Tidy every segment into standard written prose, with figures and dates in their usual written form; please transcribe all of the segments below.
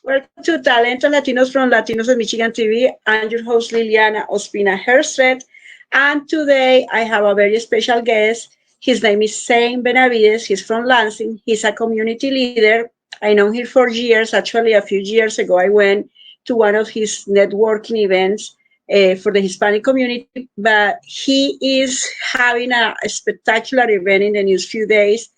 Welcome to Talent on Latinos from Latinos in Michigan TV. I'm your host, Liliana Ospina Herstred. And today I have a very special guest. His name is Zane Benavides. He's from Lansing. He's a community leader. I know him for years. Actually, a few years ago, I went to one of his networking events for the Hispanic community. But he is having a spectacular event in the next few days.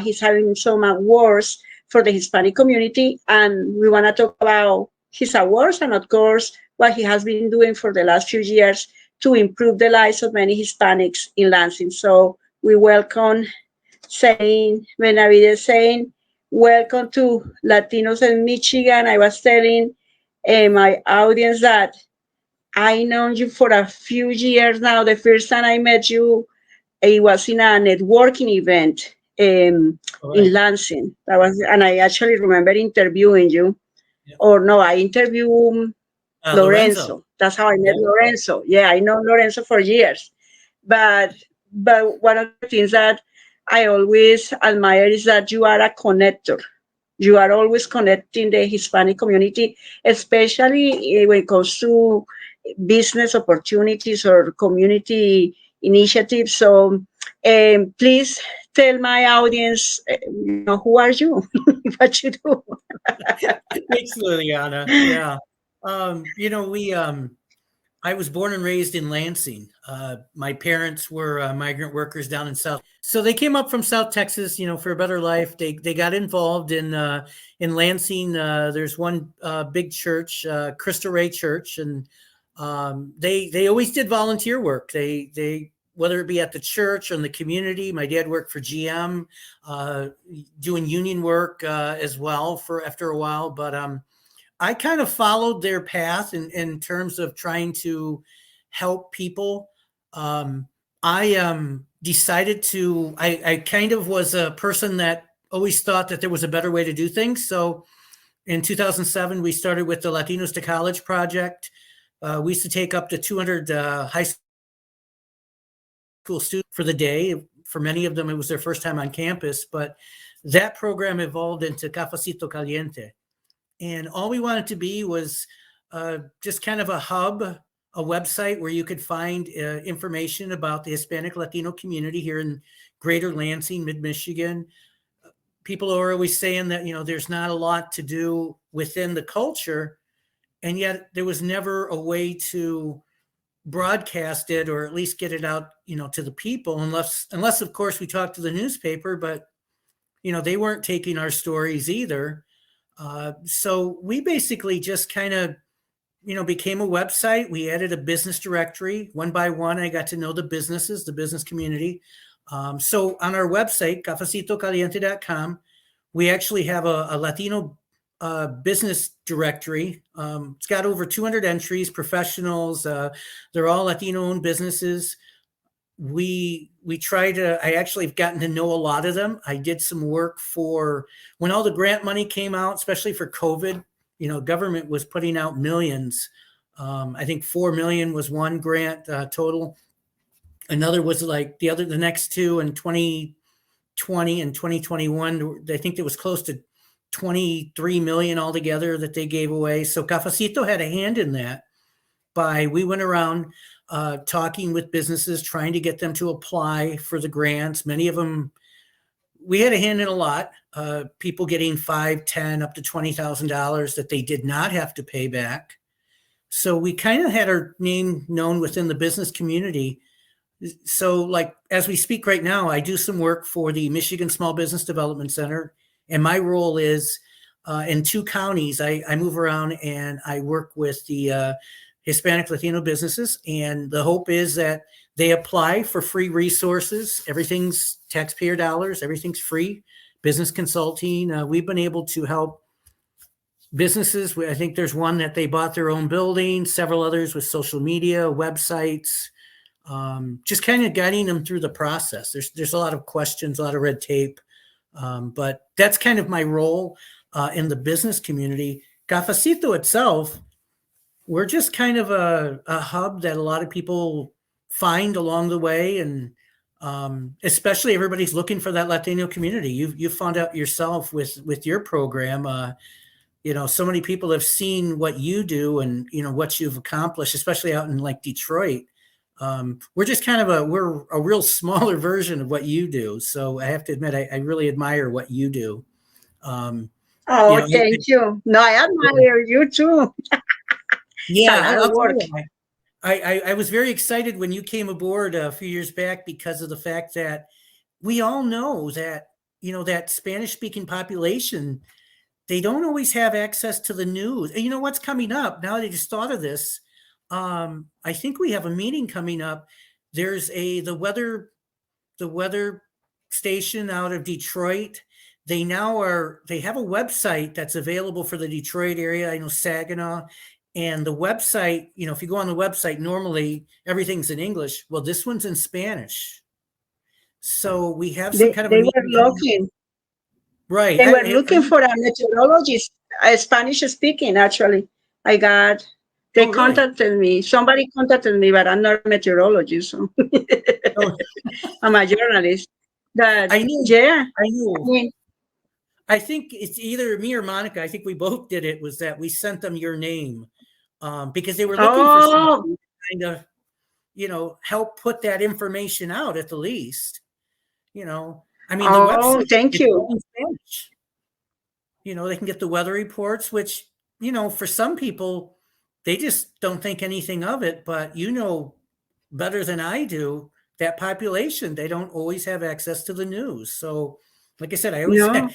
He's having some awards for the Hispanic community, and we want to talk about his awards and, of course, what he has been doing for the last few years to improve the lives of many Hispanics in Lansing. So we welcome Zane Benavides. Zane, welcome to Latinos in Michigan. I was telling my audience that I know you for a few years now. The first time I met you, it was in a networking event All in right. Lansing. That was, and I actually remember interviewing you. Yeah. Or no, I interviewed Lorenzo. Lorenzo. That's how I met Yeah. Lorenzo. Yeah, I know Lorenzo for years. But one of the things that I always admire is that you are a connector. You are always connecting the Hispanic community, especially when it comes to business opportunities or community initiatives. So please tell my audience, who are you? What you do? Thanks, Liliana. Yeah. We I was born and raised in Lansing. My parents were migrant workers down in South. So they came up from South Texas, for a better life. They got involved in Lansing. There's one big church, Cristo Rey Church, and they always did volunteer work. They whether it be at the church or in the community. My dad worked for GM, doing union work as well for after a while. But I kind of followed their path in terms of trying to help people. I decided to. I kind of was a person that always thought that there was a better way to do things. So in 2007, we started with the Latinos to College project. We used to take up to 200 high school students for the day. For many of them, it was their first time on campus, but that program evolved into Cafecito, Caliente. And all we wanted to be was just kind of a hub, a website where you could find information about the Hispanic Latino community here in Greater Lansing, mid-Michigan. People are always saying that, there's not a lot to do within the culture, and yet there was never a way to broadcast it or at least get it out, to the people, unless of course we talked to the newspaper, but they weren't taking our stories either. So we basically just kind of, became a website. We added a business directory. One by one, I got to know the businesses, the business community. So on our website, cafecitocaliente.com, we actually have a Latino business directory. It's got over 200 entries, professionals. They're all Latino-owned businesses. We try to. I actually have gotten to know a lot of them. I did some work for when all the grant money came out, especially for COVID. Government was putting out millions. I think 4 million was one grant total. Another was like the next two in 2020 and 2021. I think there was close to 23 million altogether that they gave away. So Cafecito had a hand in that. We went around talking with businesses, trying to get them to apply for the grants. Many of them, we had a hand in a lot. People getting $5, $10, up to $20,000 that they did not have to pay back. So we kind of had our name known within the business community. So like, as we speak right now, I do some work for the Michigan Small Business Development Center. And my role is in 2 counties. I move around and I work with the Hispanic Latino businesses. And the hope is that they apply for free resources. Everything's taxpayer dollars. Everything's free. Business consulting. We've been able to help businesses. I think there's one that they bought their own building, several others with social media, websites, just kind of guiding them through the process. There's a lot of questions, a lot of red tape. But that's kind of my role in the business community. Cafecito itself, we're just kind of a hub that a lot of people find along the way, and especially everybody's looking for that Latino community. You found out yourself with your program. so many people have seen what you do and, what you've accomplished, especially out in like Detroit. We're just kind of we're a real smaller version of what you do. So I have to admit, I really admire what you do. Um, you Oh, know, I- thank you. No, I admire you too. It's a yeah, lot of I'll tell work. you, I was very excited when you came aboard a few years back because of the fact that we all know that, that Spanish speaking population, they don't always have access to the news. And you know what's coming up? Now that I just thought of this, I think we have a meeting coming up. There's the weather station out of Detroit. They have a website that's available for the Detroit area. I know Saginaw. And the website, if you go on the website, normally everything's in English. Well, this one's in Spanish. So we have some kind of a They were meeting coming up. looking. Right. They were looking for a meteorologist, a Spanish speaking. Actually, I got. They Oh, really? contacted me. Somebody contacted me, but I'm not a meteorologist. So Oh, I'm a journalist. But I knew. yeah, I I knew. mean, I think it's either me or Monica. I think we both did it. Was that we sent them your name because they were looking for somebody oh, to kind of, help put that information out at the least. I mean, the oh, website, thank it's you. all in Spanish. They can get the weather reports, which, for some people, they just don't think anything of it. But better than I do, that population, they don't always have access to the news. So, like I said, No,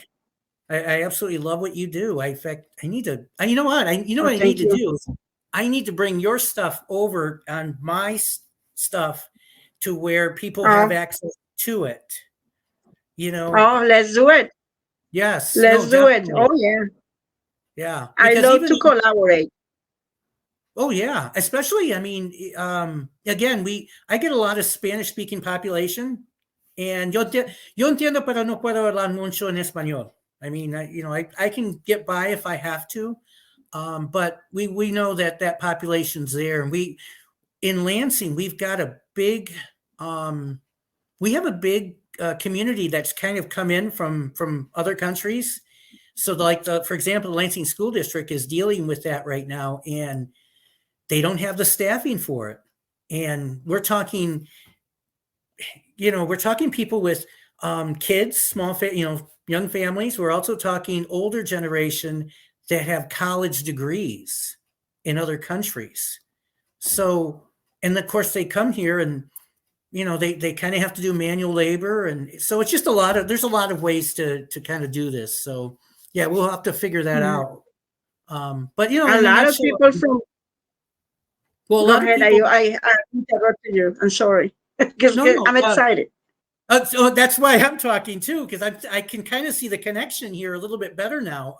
I absolutely love what you do. In fact, I need to, you know what? oh, What I need thank to you. do is I need to bring your stuff over on my stuff to where people have Oh, access to it. You know, oh, let's do it. yes, no, Let's do it. definitely. Oh yeah, Yeah. I Because love even, to collaborate. oh, yeah, especially, I mean, again, I get a lot of Spanish speaking population and yo entiendo, pero no puedo hablar mucho en español. I mean, I can get by if I have to. But we know that population's there, and in Lansing we've got a big we have a big community that's kind of come in from other countries. So like for example, the Lansing School District is dealing with that right now, and they don't have the staffing for it. And we're talking people with kids, young families. We're also talking older generation that have college degrees in other countries. So, and of course they come here and, they kind of have to do manual labor. And so it's just there's a lot of ways to kind of do this. So yeah, we'll have to figure that Mm. out. But, A in a lot of nutshell, people from. well, a Go lot of ahead. people, I interrupted you. I'm sorry. Because no, no, I'm excited. so that's why I'm talking too, because I can kind of see the connection here a little bit better now.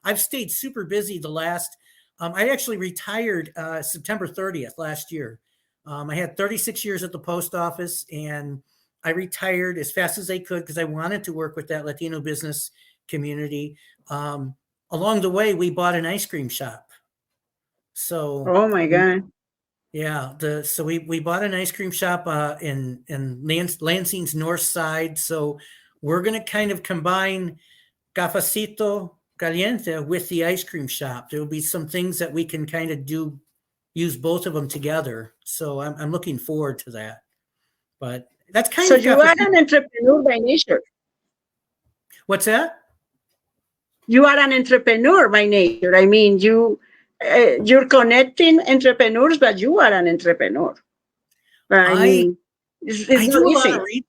I've stayed super busy the last. I actually retired September 30th last year. I had 36 years at the post office, and I retired as fast as I could because I wanted to work with that Latino business community. Along the way, we bought an ice cream shop. So Oh my God. yeah, so we bought an ice cream shop in Lansing's north side. So we're going to kind of combine Cafecito Caliente with the ice cream shop. There will be some things that we can kind of use both of them together. So I'm looking forward to that. But that's kind So of you are Cafecito. an entrepreneur by nature. What's that? You are an entrepreneur by nature. I mean, you're connecting entrepreneurs, but you are an entrepreneur. I I mean, I it's not do a lot of easy. reading.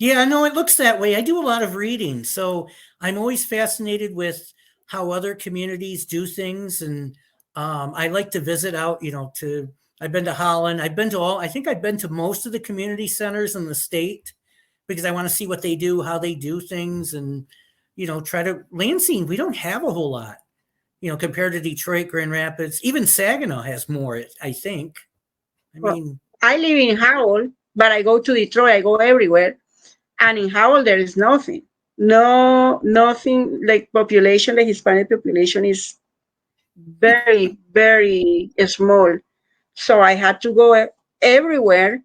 Yeah, no, it looks that way. I do a lot of reading. So I'm always fascinated with how other communities do things. And I like to visit out, I've been to Holland. I think I've been to most of the community centers in the state because I want to see what they do, how they do things. And, Lansing, we don't have a whole lot, compared to Detroit, Grand Rapids. Even Saginaw has more, I think. I Well, mean, I live in Howell, but I go to Detroit. I go everywhere, and in Howell there is nothing. No, nothing like population. The Hispanic population is very, very small. So I had to go everywhere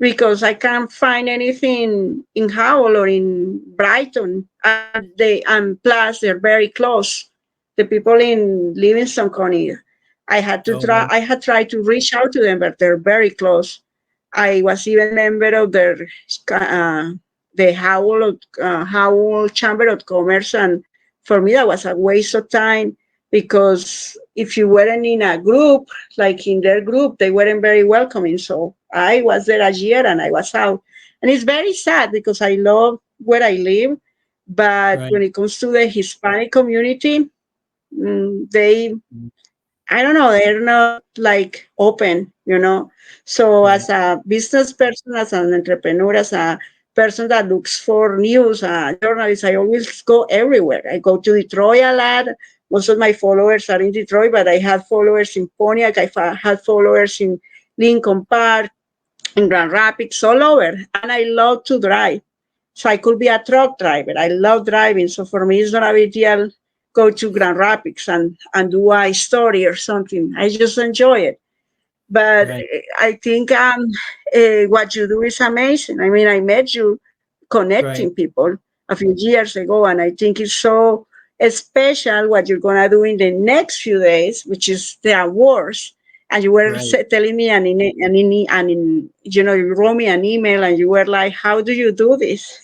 because I can't find anything in Howell or in Brighton. And plus they're very close. the people in Livingston County. Oh, I had tried to reach out to them, but they're very close. I was even member of the Howell Chamber of Commerce, and for me that was a waste of time because if you weren't in a group, like in their group, they weren't very welcoming. So I was there a year and I was out, and it's very sad because I love where I live, but right. when it comes to the Hispanic community, they I don't know, they're not like open, you know. So Right. as a business person, as an entrepreneur, as a person that looks for news, a journalist, I always go everywhere. I go to Detroit a lot. Most of my followers are in Detroit, but I have followers in Pontiac. Had followers in Lincoln Park, in Grand Rapids, all over. And I love to drive. So I could be a truck driver. I love driving. So for me, it's not a big deal go to Grand Rapids and do a story or something. I just enjoy it. But Right. I think what you do is amazing. I mean, I met you Right. connecting people a few years ago, and I think it's so special what you're gonna do in the next few days, which is the awards. And you were Right. telling me, you wrote me an email, and you were like, "How do you do this?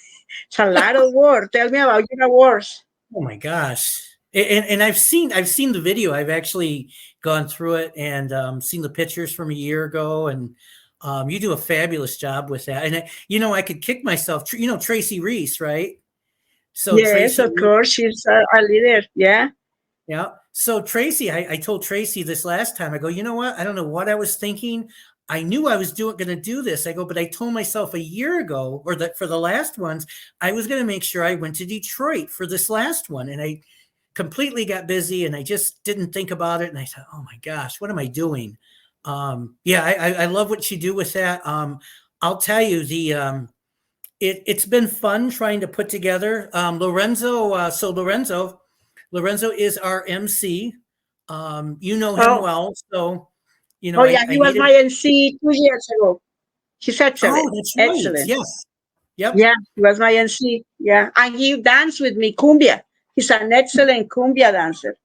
It's a lot of work. Tell me about your awards." Oh my gosh. And I've seen the video. I've actually gone through it and seen the pictures from a year ago. And you do a fabulous job with that. And I could kick myself. Tracy Reese, right? So Yes, Tracy, of course, she's a leader. Yeah. yeah. So Tracy, I told Tracy this last time. I go, you know what? I don't know what I was thinking. I knew I was going to do this. I go, but I told myself a year ago, or that for the last ones, I was going to make sure I went to Detroit for this last one, and I completely got busy, and I just didn't think about it. And I thought, oh my gosh, what am I doing? Yeah, I love what you do with that. I'll tell you it's been fun trying to put together Lorenzo. Lorenzo is our MC. You know him Oh, well, so oh yeah, I he was needed. my NC 2 years ago. He's Oh, excellent, that's right. excellent. Yes. Yep. Yeah, he was my NC. Yeah, and he danced with me cumbia. He's an excellent cumbia dancer.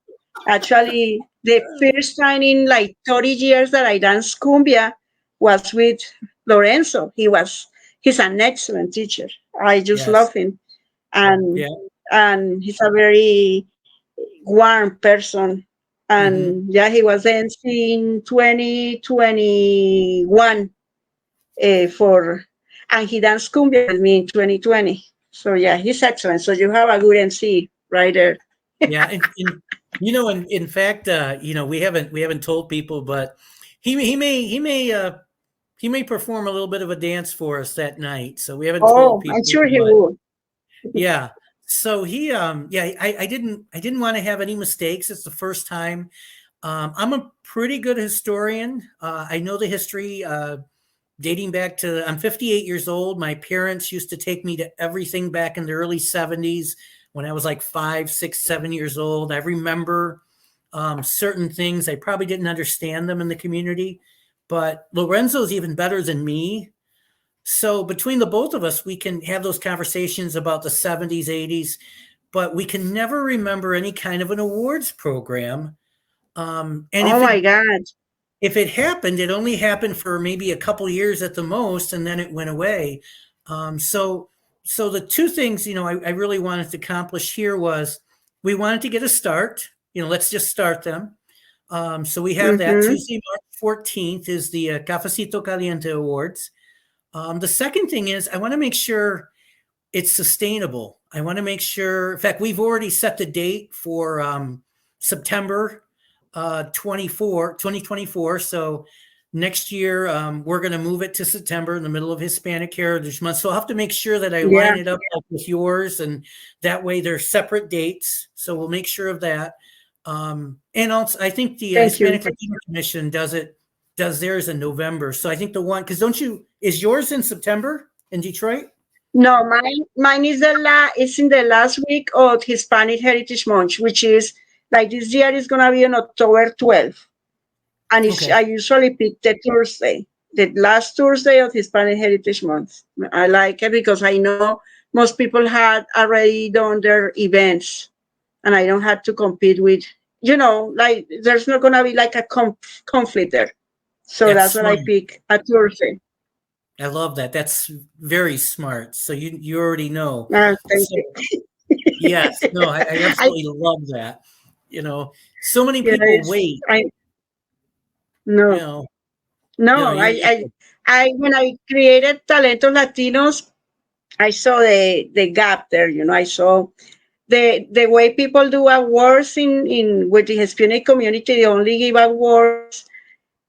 Actually, the first time in like 30 years that I danced cumbia was with Lorenzo. He's an excellent teacher. I just Yes. love him, and Yeah. he's a very warm person. Hmm. And yeah, he was MC in 2021 for, and he danced cumbia with me in 2020. So yeah, he's excellent. So you have a good MC right there. Yeah. In fact, we haven't told people, but he may perform a little bit of a dance for us that night. So we haven't told Oh, I'm people, sure he but would. yeah. So yeah, I didn't want to have any mistakes. It's the first time. I'm a pretty good historian. I know the history dating back to, I'm 58 years old. My parents used to take me to everything back in the early 70s when I was like 5, 6, 7 years old. I remember certain things. I probably didn't understand them in the community, but Lorenzo's even better than me. So between the both of us, we can have those conversations about the 70s, 80s, but we can never remember any kind of an awards program. And Oh if my it God. happened, it only happened for maybe a couple years at the most, and then it went away. So the two things I really wanted to accomplish here was we wanted to get a start. Let's just start them. So we have that Mm-hmm. Tuesday, March 14th is the Cafecito Caliente Awards. The second thing is I want to make sure it's sustainable. I want to make sure, in fact, we've already set the date for September 2024. So next year, we're going to move it to September in the middle of Hispanic Heritage Month. So I'll have to make sure that I Yeah. line it up with yours, and that way they're separate dates. So we'll make sure of that. And also, I think the Thank you. Hispanic Latino Commission does theirs in November. So I think because is yours in September in Detroit? No, mine is it's in the last week of Hispanic Heritage Month, which is like this year is gonna be on October 12th. And I Okay. usually pick the Thursday, the last Thursday of Hispanic Heritage Month. I like it because I know most people had already done their events and I don't have to compete with, like there's not gonna be like a conflict there. So That's that's what I smart. pick at Thursday. I love that. That's very smart. So you already know. Thank So you. yes, no, I I absolutely love that. You know, so many people yes, wait. I You no know, no I when I created Talentos Latinos, I saw the gap there. I saw the way people do awards in with the Hispanic community. They only give awards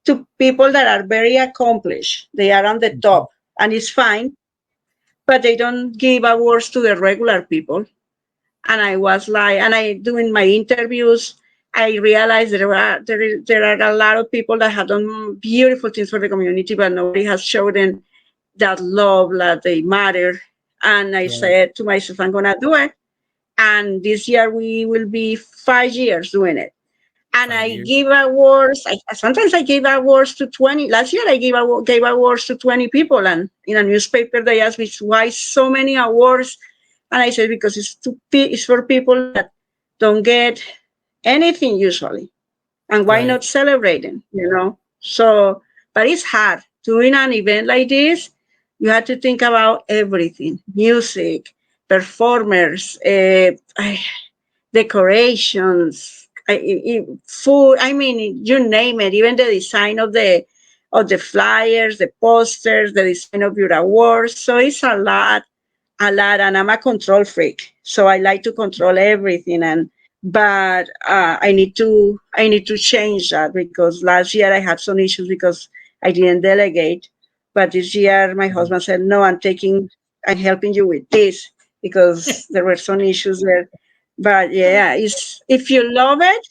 to people that are very accomplished. They are on the mhm, top, and it's fine, but they don't give awards to the regular people. And I was like, and I doing my interviews, I realized there are a lot of people that have done beautiful things for the community, but nobody has shown them that love, that they matter. And I right, said to myself, I'm gonna do it. And this year we will be 5 years doing it. And I 5 years. give awards. Sometimes I give awards to 20. Last year I gave awards to 20 people, and in a newspaper they asked me why so many awards, and I said because it's for people that don't get anything usually, and why not Right. celebrate them? So, but it's hard doing an event like this. You have to think about everything: music, performers, decorations, food. I mean, you name it. Even the design of the flyers, the posters, the design of your awards. So it's a lot. And I'm a control freak, so I like to control everything. But I need to change that because last year I had some issues because I didn't delegate. But this year my Mhm. husband said, no, I'm helping you with this because there were some issues there. But yeah, it's if you love it,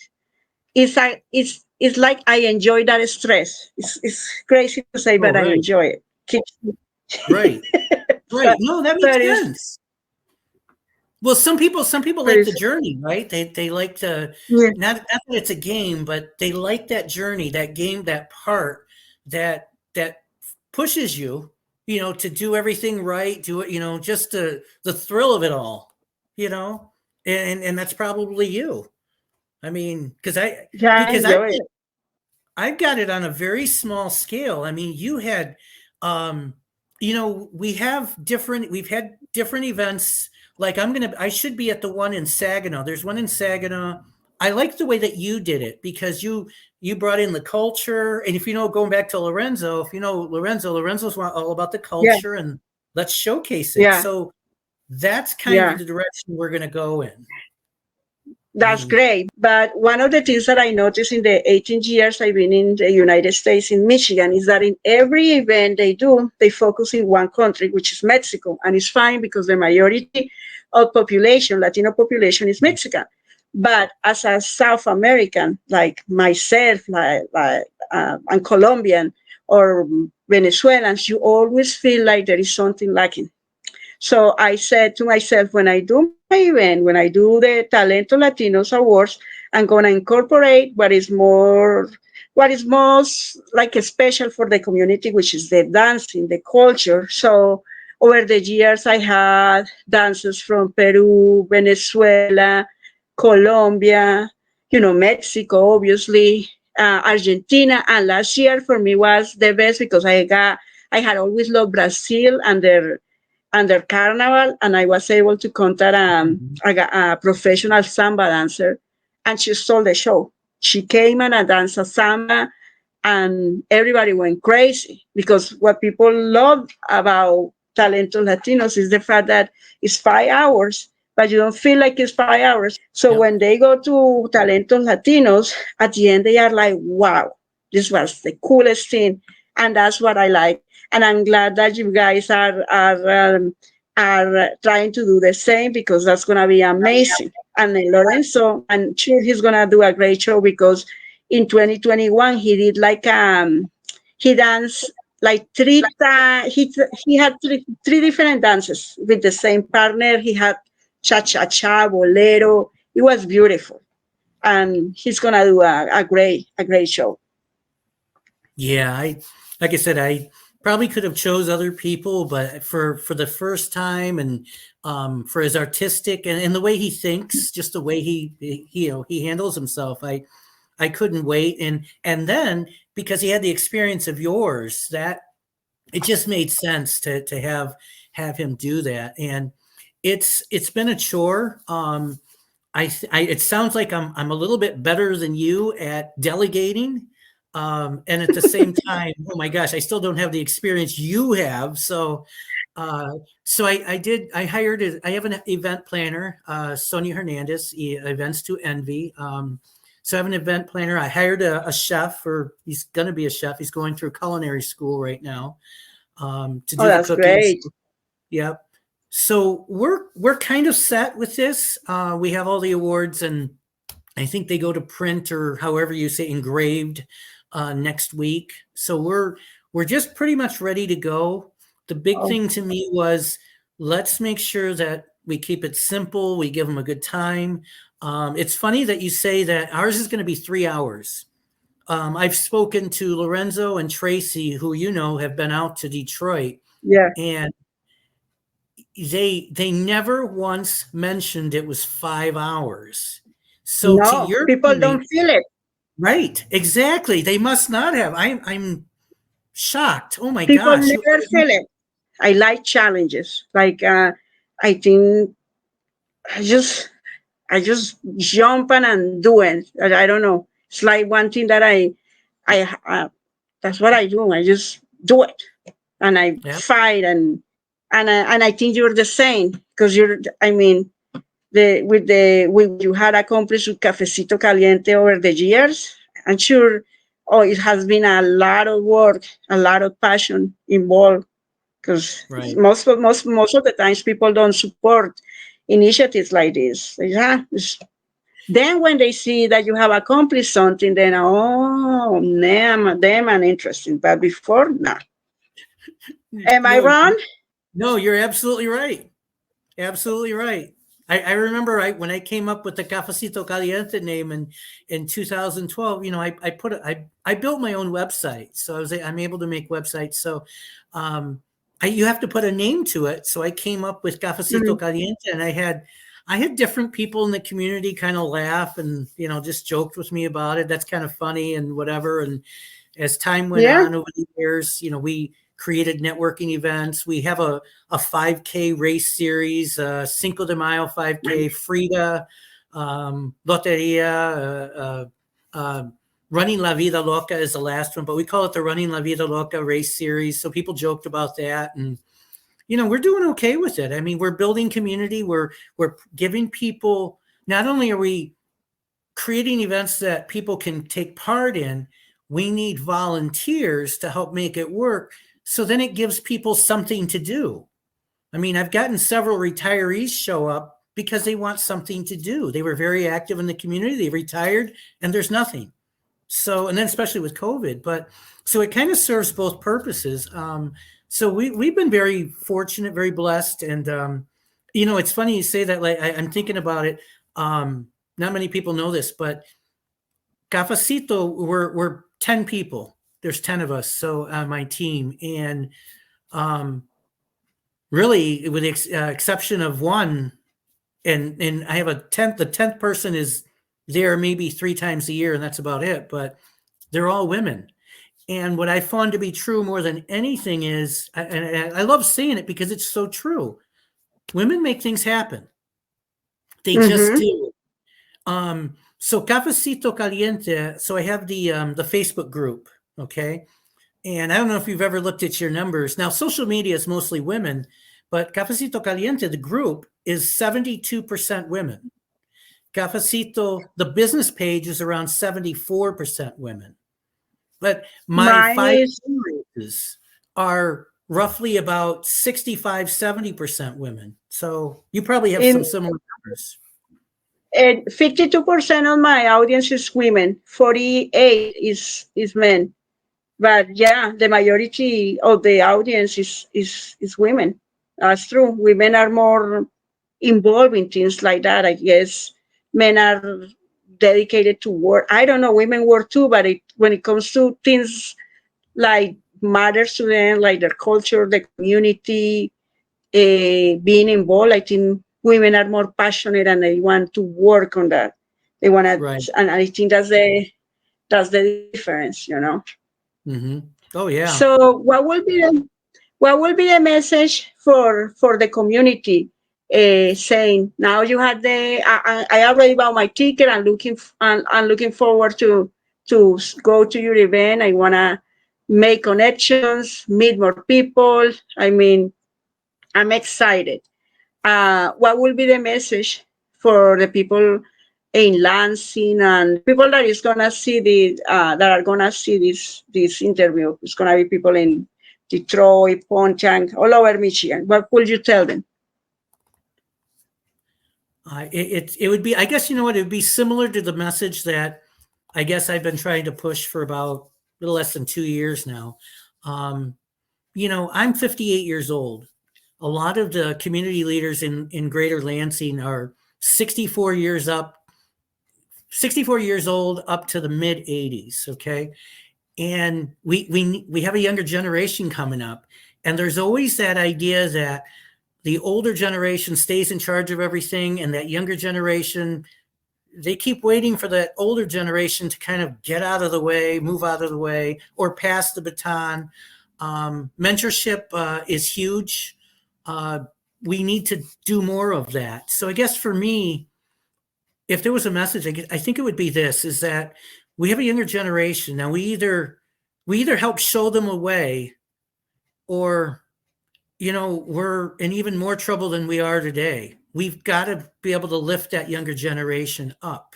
it's like I enjoy that stress. It's crazy to say, Oh, but I right, enjoy it. right, right. but, No, that makes but it's sense. Well, some people but like the it's journey, right? They like to yeah, not that it's a game, but they like that journey, that game, that part that pushes you, to do everything right, do it, just the thrill of it all, you know, and that's probably you. I mean, yeah, I because I enjoy it. I've got it on a very small scale. I mean, um, we've had different events. Like I should be at the one in Saginaw. There's one in Saginaw. I like the way that you did it because you brought in the culture. And if going back to Lorenzo, if you know Lorenzo's all about the Yeah, culture and let's showcase it. yeah, So that's kind of yeah. the direction we're going to go in. I That's mean, great. But one of the things that I noticed in the 18 years I've been in the United States, in Michigan, is that in every event they do, they focus in one country, which is Mexico. And it's fine because the majority of population, Latino population, is Mexican. But as a South American, like myself, and Colombian or Venezuelans, you always feel like there is something lacking. So I said to myself, when I do my event, when I do the Talento Latinos Awards, I'm going to incorporate what is most like special for the community, which is the dancing, the culture. So over the years, I had dancers from Peru, Venezuela, Colombia, Mexico, obviously, Argentina. And last year for me was the best because I had always loved Brazil and their carnival, and I was able to contact mhm. a professional samba dancer, and she stole the show. She came and danced a samba, and everybody went crazy because what people love about Talento Latinos is the fact that it's 5 hours, but you don't feel like it's 5 hours. So Yep. when they go to Talento Latinos, at the end they are like, wow, this was the coolest thing, and that's what I like. And I'm glad that you guys are trying to do the same because that's gonna be amazing. And then Lorenzo, I'm sure he's gonna do a great show because in 2021 he did he danced like three times. He had three different dances with the same partner. He had cha cha cha, bolero. It was beautiful, and he's gonna do a great show. Yeah, like I said, I probably could have chose other people, but for the first time, and for his artistic and the way he thinks, just the way he handles himself, I couldn't wait. And then because he had the experience of yours, that it just made sense to have him do that. And it's been a chore. It sounds like I'm a little bit better than you at delegating. And at the same time, oh my gosh, I still don't have the experience you have. So I hired, I have an event planner, Sonia Hernandez, Events to Envy. So I have an event planner. I hired a chef, or he's going to be a chef. He's going through culinary school right now, to do the that's cooking. great. Yep. So we're kind of set with this. We have all the awards, and I think they go to print, or however you say, engraved, next week. So we're just pretty much ready to go. The big Oh, thing to me was, let's make sure that we keep it simple. We give them a good time. It's funny that you say that ours is going to be 3 hours. I've spoken to Lorenzo and Tracy, who have been out to Detroit, yeah. and they never once mentioned it was 5 hours. So to No, your people point, don't feel it. right, exactly. They must not have. I'm shocked. Oh my People gosh. never feel it. I like challenges. Like I think I just I just jump and do it. I don't know. It's like one thing that I that's what I do. I just do it, and I Yeah, fight, and I think you're the same, because you're. I mean, with you had accomplished with Cafecito Caliente over the years. I'm sure. Oh, it has been a lot of work, a lot of passion involved, because right. most of the times people don't support initiatives like this. Yeah, then when they see that you have accomplished something, then oh, them and interesting. But before, no. Am I No, wrong? no, you're absolutely right. Absolutely right. I remember when I came up with the Cafecito Caliente name in 2012. I built my own website, so I'm able to make websites. So you have to put a name to it. So I came up with Cafecito Mhm. Caliente, and I had different people in the community kind of laugh and just joked with me about it. That's kind of funny and whatever. And as time went Yeah. on over the years, we created networking events. We have a 5K race series, Cinco de Mayo 5K, Frida, Loteria, Running La Vida Loca is the last one, but we call it the Running La Vida Loca race series. So people joked about that, and we're doing okay with it. I mean, we're building community. We're giving people. Not only are we creating events that people can take part in, we need volunteers to help make it work. So then it gives people something to do. I mean, I've gotten several retirees show up because they want something to do. They were very active in the community. They retired and there's nothing. So, and then especially with COVID, but so it kind of serves both purposes. So we've been very fortunate, very blessed. And, it's funny you say that. Like, I'm thinking about it. Not many people know this, but Cafecito, we're 10 people. There's 10 of us, so on my team, and really, with the exception of one, and I have a 10th. The 10th person is there maybe 3 times a year, and that's about it. But they're all women. And what I found to be true more than anything is, and I love saying it because it's so true. Women make things happen. They just Mm-hmm. do. So Cafecito Caliente. So I have the Facebook group, okay, and I don't know if you've ever looked at your numbers. Now, social media is mostly women, but Cafecito Caliente, the group, is 72% women. Cafecito, the business page, is around 74% women. But my Mine 5 is races are roughly about 65, 70% women. So you probably have some in similar numbers. 52% of my audience is women. 48 is men. But yeah, the majority of the audience is women. That's true. Women are more involved in things like that. I guess men are dedicated to work. I don't know. Women work too, but when it comes to things like matters to them, like their culture, the community, being involved. I think women are more passionate and they want to work on that. They want Right. to, and I think that's the difference. Hmm. Oh yeah. So what will be the message for the community? Saying now you had I already bought my ticket. I'm looking forward to go to your event. I wanna make connections, meet more people. I mean, I'm excited. What will be the message for the people in Lansing and people that is gonna see that are gonna see this interview? It's gonna be people in Detroit, Pontiac, all over Michigan. What would you tell them? It would be, I guess, you know what, it would be similar to the message that I guess I've been trying to push for about a little less than 2 years now. Um, I'm 58 years old. A lot of the community leaders in Greater Lansing are 64 years up, 64 years old up to the mid 80s. Okay. And we have a younger generation coming up. And there's always that idea that the older generation stays in charge of everything, and that younger generation, they keep waiting for that older generation to kind of get out of the way, move out of the way, or pass the baton. Mentorship is huge. We need to do more of that. So I guess for me, if there was a message, I think it would be this: is that we have a younger generation now. We either help show them a way, or we're in even more trouble than we are today. We've got to be able to lift that younger generation up.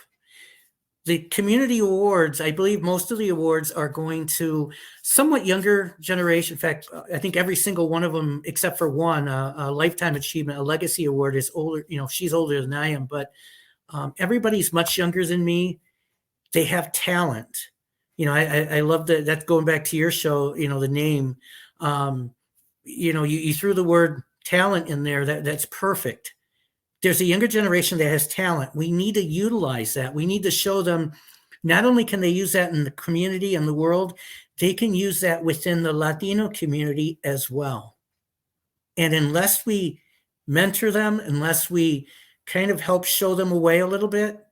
The community awards, I believe most of the awards are going to somewhat younger generation. In fact, I think every single one of them, except for one, a lifetime achievement, a legacy award, is older. She's older than I am, but everybody's much younger than me. They have talent. I love that. That's going back to your show, the name. You threw the word talent in there. That's perfect. There's a younger generation that has talent. We need to utilize that. We need to show them not only can they use that in the community and the world, they can use that within the Latino community as well. And unless we mentor them, unless we kind of help show them a way a little bit,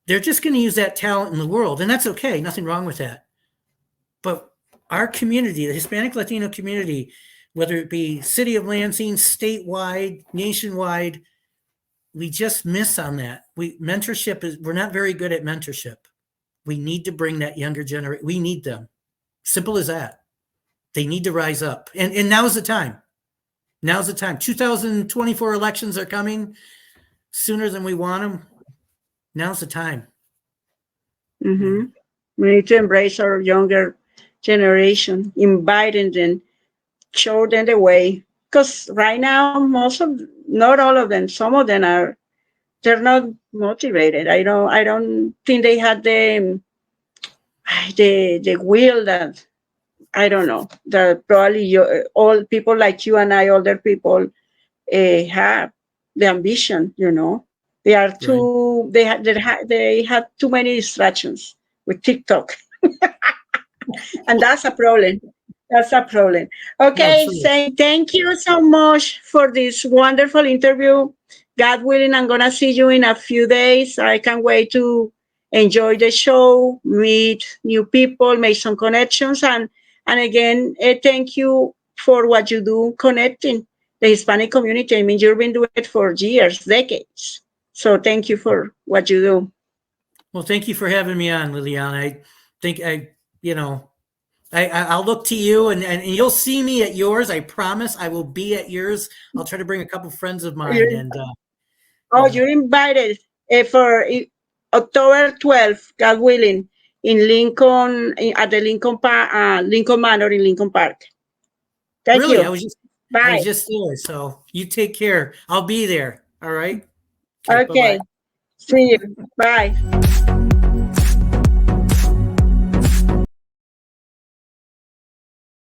they're just going to use that talent in the world. And that's okay. Nothing wrong with that. But our community, the Hispanic Latino community, whether it be city of Lansing, statewide, nationwide, we just miss on that. We're not very good at mentorship. We need to bring that younger generation. We need them. Simple as that. They need to rise up. And now's the time. Now's the time. 2024 elections are coming sooner than we want them. Now's the time. Mm-hmm. We need to embrace our younger generation, inviting them, show them the way. Because right now, not all of them, some of them they're not motivated. I don't think they had the will that, I don't know, that probably all people like you and I, older people, have the ambition. They are Right. too, they have too many distractions with TikTok. And that's a problem. That's a problem. Okay, Absolutely. saying thank you so much for this wonderful interview. God willing, I'm gonna see you in a few days. I can't wait to enjoy the show, meet new people, make some connections, and again, thank you for what you do connecting the Hispanic community. I mean, you've been doing it for years, decades. So thank you for what you do. Well, thank you for having me on, Liliana. I think I'll look to you, and you'll see me at yours. I promise I will be at yours. I'll try to bring a couple friends of mine, You're and Oh, you're invited for October 12th, God willing, in Lincoln, at the Lincoln Manor in Lincoln Park. Thank really, you. I Bye. was just there. So you take care. I'll be there. All right. Okay. Bye bye. Okay. See you. Bye.